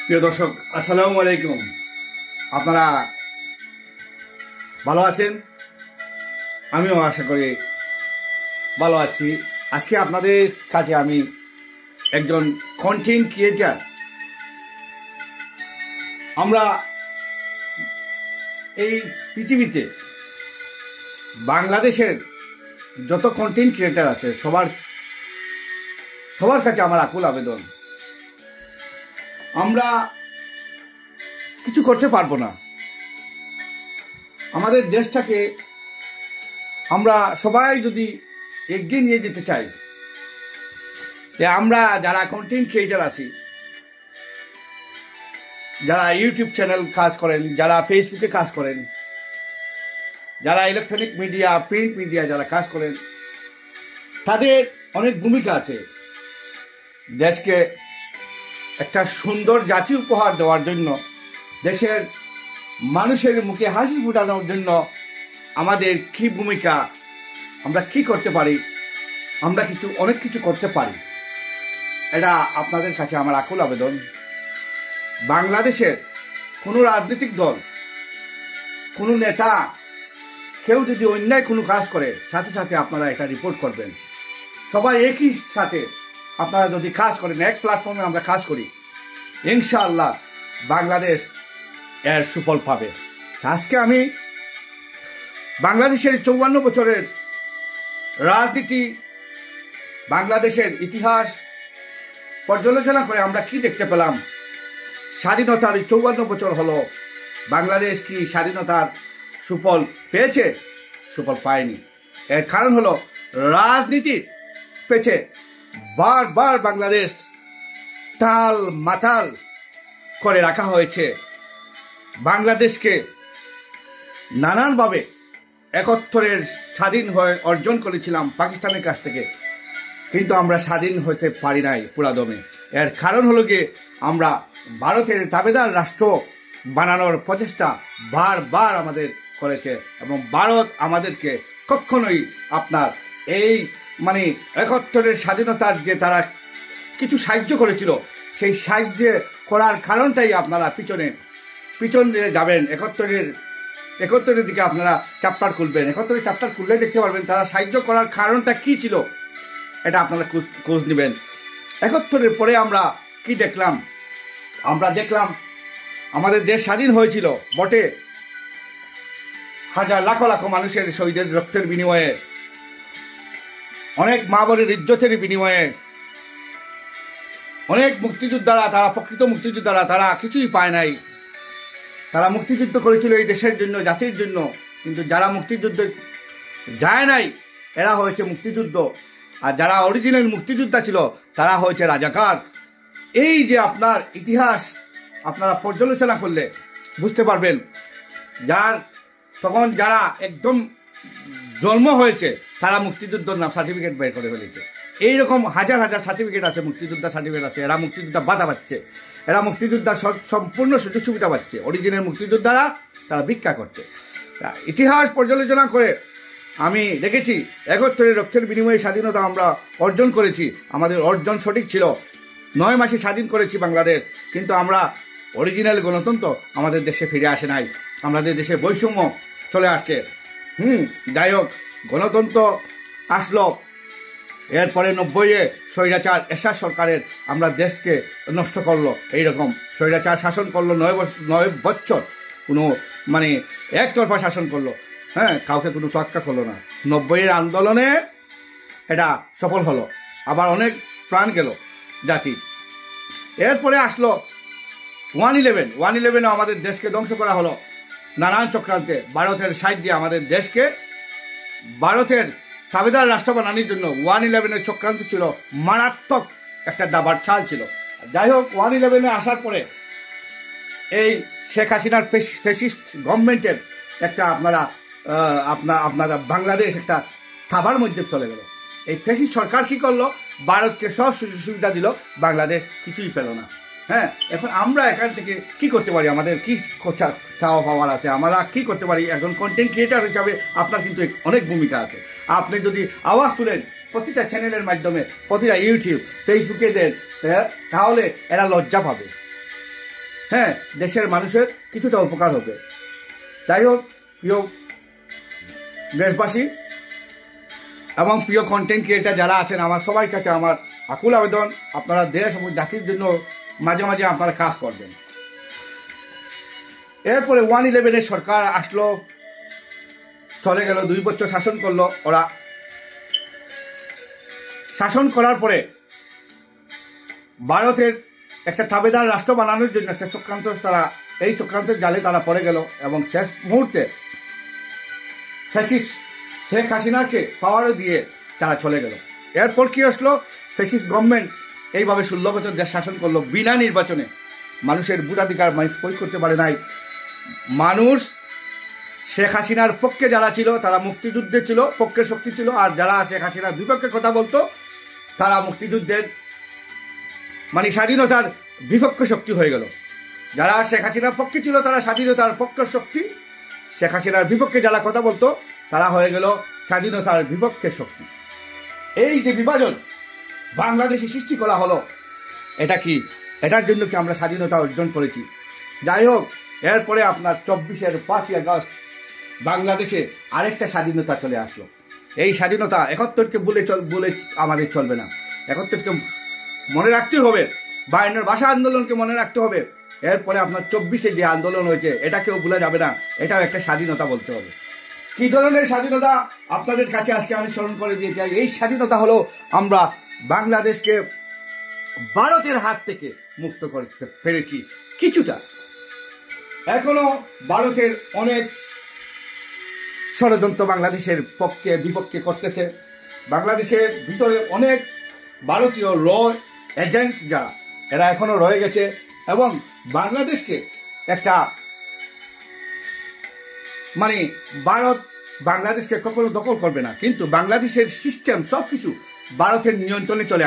প্রিয় দর্শক, আসসালামু আলাইকুম। আপনারা ভালো আছেন? আমিও আশা করি ভালো আছি। আজকে আপনাদের কাছে আমি একজন কন্টেন্ট ক্রিয়েটার। আমরা এই পৃথিবীতে বাংলাদেশের যত কন্টেন্ট ক্রিয়েটার আছে সবার কাছে আমার আকুল আবেদন, আমরা কিছু করতে পারবো না। আমাদের দেশটাকে আমরা সবাই যদি এগিয়ে নিয়ে যেতে চাই, যে আমরা যারা কন্টেন্ট ক্রিয়েটার আছি, যারা ইউটিউব চ্যানেল কাজ করেন, যারা ফেসবুকে কাজ করেন, যারা ইলেকট্রনিক মিডিয়া, প্রিন্ট মিডিয়া যারা কাজ করেন, তাদের অনেক ভূমিকা আছে। দেশকে একটা সুন্দর জাতি উপহার দেওয়ার জন্য, দেশের মানুষের মুখে হাসি ফোটানোর জন্য আমাদের কি ভূমিকা, আমরা কি করতে পারি, আমরা অনেক কিছু করতে পারি। এটা আপনাদের কাছে আমার আকুল আবেদন। বাংলাদেশের কোনো রাজনৈতিক দল, কোনো নেতা, কেউ যদি অন্যায় কোনো কাজ করে, সাথে সাথে আপনারা এটা রিপোর্ট করবেন। সবাই একই সাথে আপনারা যদি কাজ করেন, এক প্ল্যাটফর্মে আমরা কাজ করি, ইনশাআল্লাহ বাংলাদেশ এর সুফল পাবে। আজকে আমি বাংলাদেশের 54 বছরের রাজনীতি, বাংলাদেশের ইতিহাস পর্যালোচনা করে আমরা কি দেখতে পেলাম। স্বাধীনতার 54 বছর হলো, বাংলাদেশ কি স্বাধীনতার সুফল পেয়েছে? সুফল পায়নি। এর কারণ হলো রাজনীতির পেছে বারবার বাংলাদেশ টাল মাতাল করে রাখা হয়েছে। বাংলাদেশকে নানানভাবে 71-এর স্বাধীন হয়ে অর্জন করেছিলাম পাকিস্তানের কাছ থেকে, কিন্তু আমরা স্বাধীন হতে পারি নাই পুরাদমে। এর কারণ হলো গিয়ে আমরা ভারতের তাবেদার রাষ্ট্র বানানোর প্রচেষ্টা বারবার আমাদের করেছে, এবং ভারত আমাদেরকে কখনোই আপনার এই 71-এর স্বাধীনতার যে তারা কিছু সাহায্য করেছিল, সেই সাহায্য করার কারণটাই আপনারা পিছন দিয়ে যাবেন। 71-এর দিকে আপনারা চ্যাপ্টার খুলবেন, 71-এর চ্যাপ্টার খুললে দেখতে পারবেন তারা সাহায্য করার কারণটা কি ছিল, এটা আপনারা খোঁজ নেবেন। 71-এর পরে আমরা কি দেখলাম? আমরা দেখলাম আমাদের দেশ স্বাধীন হয়েছিল বটে, হাজার লাখ লাখ মানুষের শহীদের রক্তের বিনিময়ে, অনেক মা বোনের ইজ্জতের বিনিময়ে, অনেক মুক্তিযোদ্ধারা, তারা প্রকৃত মুক্তিযোদ্ধারা, তারা কিছুই পায় নাই। তারা মুক্তিযুদ্ধ করেছিল এই দেশের জন্য, জাতির জন্য, কিন্তু যারা মুক্তিযুদ্ধ যায় নাই এরা হয়েছে মুক্তিযুদ্ধ, আর যারা অরিজিনাল মুক্তিযোদ্ধা ছিল তারা হয়েছে রাজাকার। এই যে আপনার ইতিহাস আপনারা পর্যালোচনা করলে বুঝতে পারবেন, তখন যারা একদম জন্ম হয়েছে তারা মুক্তিযুদ্ধর নাম সার্টিফিকেট বের করে ফেলেছে। এইরকম হাজার হাজার সার্টিফিকেট আছে, মুক্তিযোদ্ধা সার্টিফিকেট আছে। এরা মুক্তিযোদ্ধা বাধা পাচ্ছে, এরা মুক্তিযোদ্ধা সম্পূর্ণ সুযোগ সুবিধা পাচ্ছে। অরিজিনাল মুক্তিযোদ্ধারা তারা ভিক্ষা করছে। ইতিহাস পর্যালোচনা করে আমি দেখেছি 71-এর রক্তের বিনিময়ে স্বাধীনতা আমরা অর্জন করেছি। আমাদের অর্জন সঠিক ছিল। 9 মাসে স্বাধীন করেছি বাংলাদেশ, কিন্তু আমরা অরিজিনাল গণতন্ত্র আমাদের দেশে ফিরে আসে নাই। আমাদের দেশে বৈষম্য চলে আসছে। যাই হোক, গণতন্ত্র আসলো, এরপরে 90-এ স্বৈরাচার এরশাদ সরকারের আমরা দেশকে নষ্ট করলো। এইরকম স্বৈরাচার শাসন করলো 9 বছর, কোনো একতরফা শাসন করলো। কাউকে কোনো তোয়াক্কা করলো না। 90-এর আন্দোলনে এটা সফল হলো, আবার অনেক প্রাণ গেল জাতি। এরপরে আসলো 111 আমাদের দেশকে ধ্বংস করা হলো নানান চক্রান্তে। ভারতের সাইড দিয়ে আমাদের দেশকে ভারতের তাবেদার রাষ্ট্র বানানোর জন্য 111-এর চক্রান্ত ছিল, মারাত্মক একটা দাবার চাল ছিল। যাই হোক, 111-এ আসার পরে এই শেখ হাসিনার ফ্যাসিস্ট গভর্নমেন্টের একটা আপনারা বাংলাদেশ একটা থাবার মধ্যে চলে গেল। এই ফ্যাসিস্ট সরকার কি করলো? ভারতকে সব সুযোগ সুবিধা দিল, বাংলাদেশ কিছুই পেল না। এখন আমরা এখান থেকে কি করতে পারি? আমাদের কি চাওয়া পাওয়ার আছে? আমরা কি করতে পারি? একজন কন্টেন্ট ক্রিয়েটার হিসাবে আপনার কিন্তু অনেক ভূমিকা আছে। আপনি যদি আওয়াজ তুলেন প্রতিটা চ্যানেলের মাধ্যমে, প্রতিটা ইউটিউব, ফেসবুকে দেন, তাহলে এরা লজ্জা পাবে। হ্যাঁ, দেশের মানুষের কিছুটা উপকার হবে। যাই হোক, প্রিয় দেশবাসী এবং প্রিয় কন্টেন্ট ক্রিয়েটার যারা আছেন, আমার সবাই কাছে আমার আকুল আবেদন, আপনারা দেশ এবং জাতির জন্য মাঝে মাঝে আপনারা কাজ করবেন। এরপরে 1/11 সরকার আসলো, চলে গেল, 2 বছর শাসন করলো ওরা। শাসন করার পরে ভারতের একটা তাবেদার রাষ্ট্র বানানোর জন্য একটা চক্রান্ত, এই চক্রান্তের জালে তারা পড়ে গেল এবং শেষ মুহূর্তে ফ্যাসিস্ট শেখ হাসিনাকে পাওয়ারও দিয়ে তারা চলে গেল। এরপর কি আসলো? ফ্যাসিস্ট গভর্নমেন্ট এইভাবে 16 বছর দেশ শাসন করলো বিনা নির্বাচনে। মানুষের ভোটাধিকার মানুষ প্রয়োগ করতে পারে নাই। মানুষ শেখ হাসিনার পক্ষে যারা ছিল তারা মুক্তিযুদ্ধে ছিল, পক্ষের শক্তি ছিল, আর যারা শেখ হাসিনার বিপক্ষে কথা বলতো তারা মুক্তিযুদ্ধের স্বাধীনতার বিপক্ষ শক্তি হয়ে গেল। যারা শেখ হাসিনার পক্ষে ছিল তারা স্বাধীনতার পক্ষের শক্তি, শেখ হাসিনার বিপক্ষে যারা কথা বলতো তারা হয়ে গেল স্বাধীনতার বিপক্ষের শক্তি। এই যে বিভাজন বাংলাদেশে সৃষ্টি করা হলো, এটা কি, এটার জন্য কি আমরা স্বাধীনতা অর্জন করেছি? যাই হোক, এরপরে আপনার 24-এর 5ই আগস্ট বাংলাদেশে আরেকটা স্বাধীনতা চলে আসলো। এই স্বাধীনতা 71কে বলে আমাদের চলবে না, 71কে মনে রাখতে হবে, 52-এর ভাষা আন্দোলনকে মনে রাখতে হবে। এরপরে আপনার 24-এ যে আন্দোলন হয়েছে এটাকেও ভুলে যাবে না, এটাও একটা স্বাধীনতা বলতে হবে। কি ধরনের স্বাধীনতা আপনাদের কাছে আজকে আমি স্মরণ করে দিয়ে চাই। এই স্বাধীনতা হলো আমরা বাংলাদেশকে ভারতের হাত থেকে মুক্ত করতে পেরেছি কিছুটা। এখনো ভারতের অনেক ষড়যন্ত্র বাংলাদেশের পক্ষে বিপক্ষে করতেছে। বাংলাদেশের ভিতরে অনেক ভারতীয় র এজেন্ট যারা, এরা এখনো রয়ে গেছে এবং বাংলাদেশকে একটা ভারত বাংলাদেশকে কখনো দখল করবে না, কিন্তু বাংলাদেশের সিস্টেম সবকিছু ভারতের নিয়ন্ত্রণে চলে